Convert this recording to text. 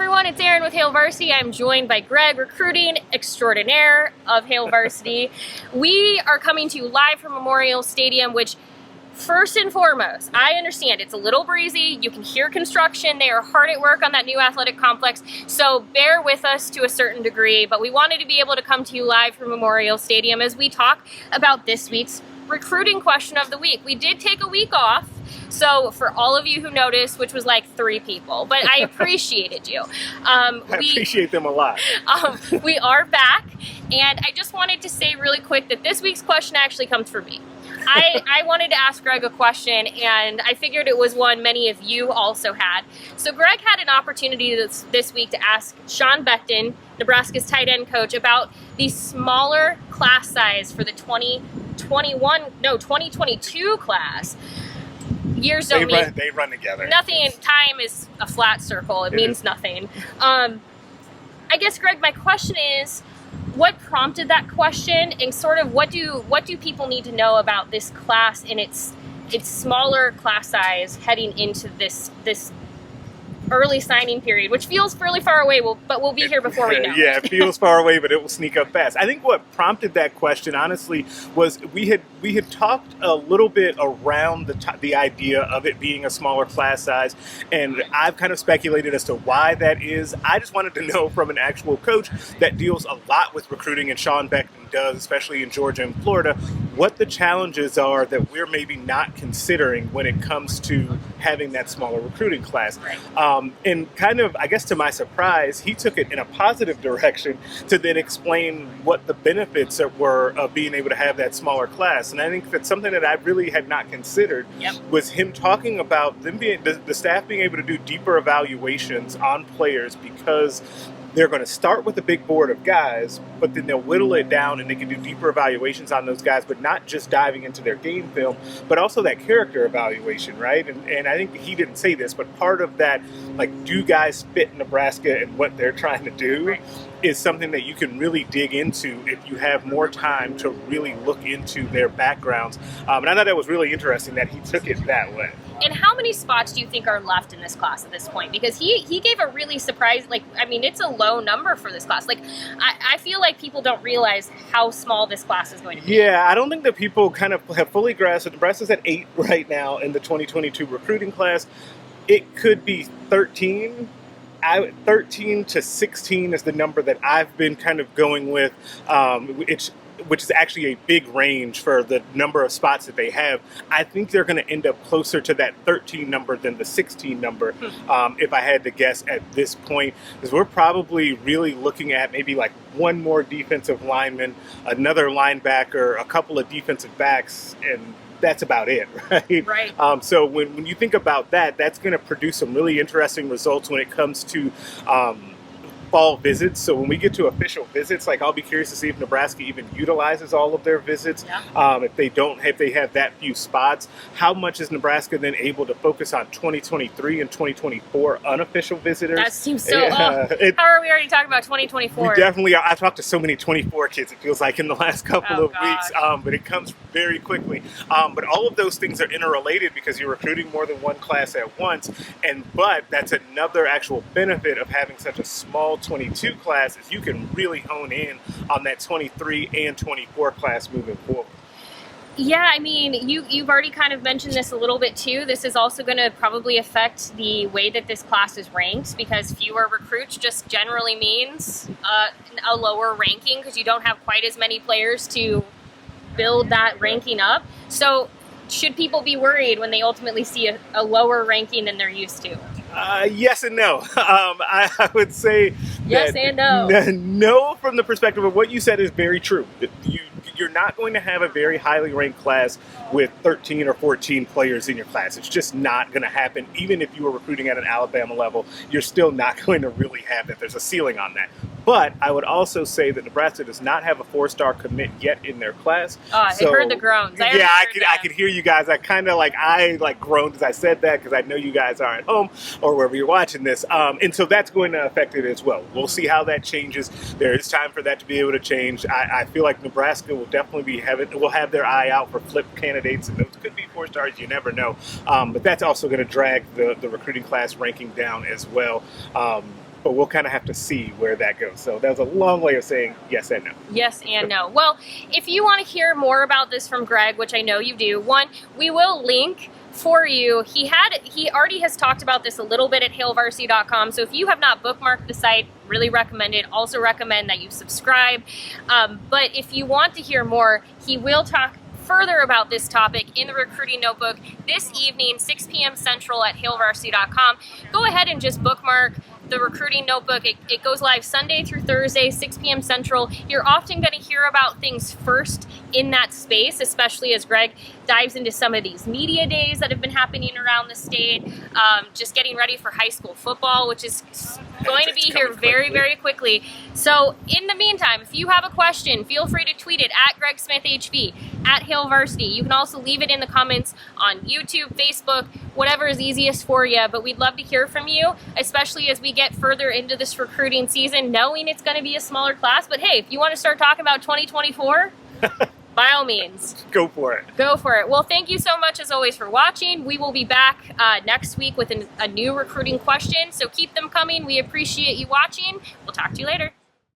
everyone, it's Erin with Hail Varsity. I'm joined by Greg, recruiting extraordinaire of Hail Varsity. We are coming to you live from Memorial Stadium, which first and foremost, I understand it's a little breezy. You can hear construction. They are hard at work on that new athletic complex. So bear with us to a certain degree, but we wanted to be able to come to you live from Memorial Stadium as we talk about this week's recruiting question of the week. We did take a week off. So for all of you who noticed, which was like 3 people, but I appreciated you. I appreciate them a lot. We are back, and I just wanted to say really quick that this week's question actually comes from me. I wanted to ask Greg a question, and I figured it was one many of you also had. So Greg had an opportunity this week to ask Sean Beckton, Nebraska's tight end coach, about the smaller class size for the 2022 class. Years don't mean they run together. Nothing. Time is a flat circle. It means nothing. I guess, Greg, my question is, what prompted that question, and sort of what do people need to know about this class and its smaller class size heading into this early signing period, which feels fairly far away, but we'll be here before we know. Yeah, it feels far away, but it will sneak up fast. I think what prompted that question, honestly, was we had talked a little bit around the idea of it being a smaller class size, and I've kind of speculated as to why that is. I just wanted to know from an actual coach that deals a lot with recruiting, and Sean Beckton does, especially in Georgia and Florida, what the challenges are that we're maybe not considering when it comes to having that smaller recruiting class. Right. And kind of, I guess to my surprise, he took it in a positive direction to then explain what the benefits were of being able to have that smaller class. And I think that's something that I really had not considered. Yep. Was him talking about them being the staff being able to do deeper evaluations on players, because they're going to start with a big board of guys, but then they'll whittle it down and they can do deeper evaluations on those guys, but not just diving into their game film, but also that character evaluation, right? And I think he didn't say this, but part of that, like, do guys fit Nebraska and what they're trying to do, right, is something that you can really dig into if you have more time to really look into their backgrounds. And I thought that was really interesting that he took it that way. And how many spots do you think are left in this class at this point? Because he gave a really it's a low number for this class. Like, I feel like people don't realize how small this class is going to be. Yeah, I don't think that people kind of have fully grasped it. Nebraska's at 8 right now in the 2022 recruiting class. It could be 13. 13 to 16 is the number that I've been kind of going with, which is actually a big range for the number of spots that they have. I think they're going to end up closer to that 13 number than the 16 number, if I had to guess at this point, because we're probably really looking at maybe like one more defensive lineman, another linebacker, a couple of defensive backs, and that's about it, right? Right. So when you think about that, that's going to produce some really interesting results when it comes to fall visits. So when we get to official visits, like, I'll be curious to see if Nebraska even utilizes all of their visits. Yeah. If they have that few spots, how much is Nebraska then able to focus on 2023 and 2024 unofficial visitors? That seems so. How are we already talking about 2024? We definitely are. I've talked to so many 24 kids, it feels like, in the last couple of weeks, but it comes very quickly. But all of those things are interrelated because you're recruiting more than one class at once, but that's another actual benefit of having such a small 22 class, is you can really hone in on that 23 and 24 class moving forward. Yeah, I mean, you've already kind of mentioned this a little bit too. This is also going to probably affect the way that this class is ranked, because fewer recruits just generally means a lower ranking, because you don't have quite as many players to build that ranking up. So should people be worried when they ultimately see a lower ranking than they're used to? Yes and no. I would say yes and no. No, from the perspective of what you said is very true. You're not going to have a very highly ranked class with 13 or 14 players in your class. It's just not going to happen. Even if you were recruiting at an Alabama level, you're still not going to really have that. There's a ceiling on that. But I would also say that Nebraska does not have a 4-star commit yet in their class. Oh, I heard the groans. I could hear you guys. I groaned as I said that, because I know you guys are at home or wherever you're watching this. And so that's going to affect it as well. We'll see how that changes. There is time for that to be able to change. I feel like Nebraska will definitely will have their eye out for flip candidates, and those could be 4 stars. You never know. But that's also going to drag the recruiting class ranking down as well. but we'll kind of have to see where that goes. So that was a long way of saying yes and no. Yes and no. Well, if you want to hear more about this from Greg, which I know you do, one, we will link for you. He already has talked about this a little bit at hailvarsity.com. So if you have not bookmarked the site, really recommend it. Also recommend that you subscribe. But if you want to hear more, he will talk further about this topic in the recruiting notebook this evening, 6 p.m. Central at hailvarsity.com. Go ahead and just bookmark the recruiting notebook. It goes live Sunday through Thursday, 6 p.m. Central. You're often going to hear about things first in that space, especially as Greg dives into some of these media days that have been happening around the state, just getting ready for high school football, which is going to be here very, very quickly. So in the meantime, if you have a question, feel free to tweet it at Greg Smith HV, at Hail Varsity. You can also leave it in the comments on YouTube, Facebook, whatever is easiest for you. But we'd love to hear from you, especially as we get further into this recruiting season, knowing it's going to be a smaller class. But hey, if you want to start talking about 2024, by all means. Go for it. Go for it. Well, thank you so much as always for watching. We will be back next week with a new recruiting question. So keep them coming. We appreciate you watching. We'll talk to you later.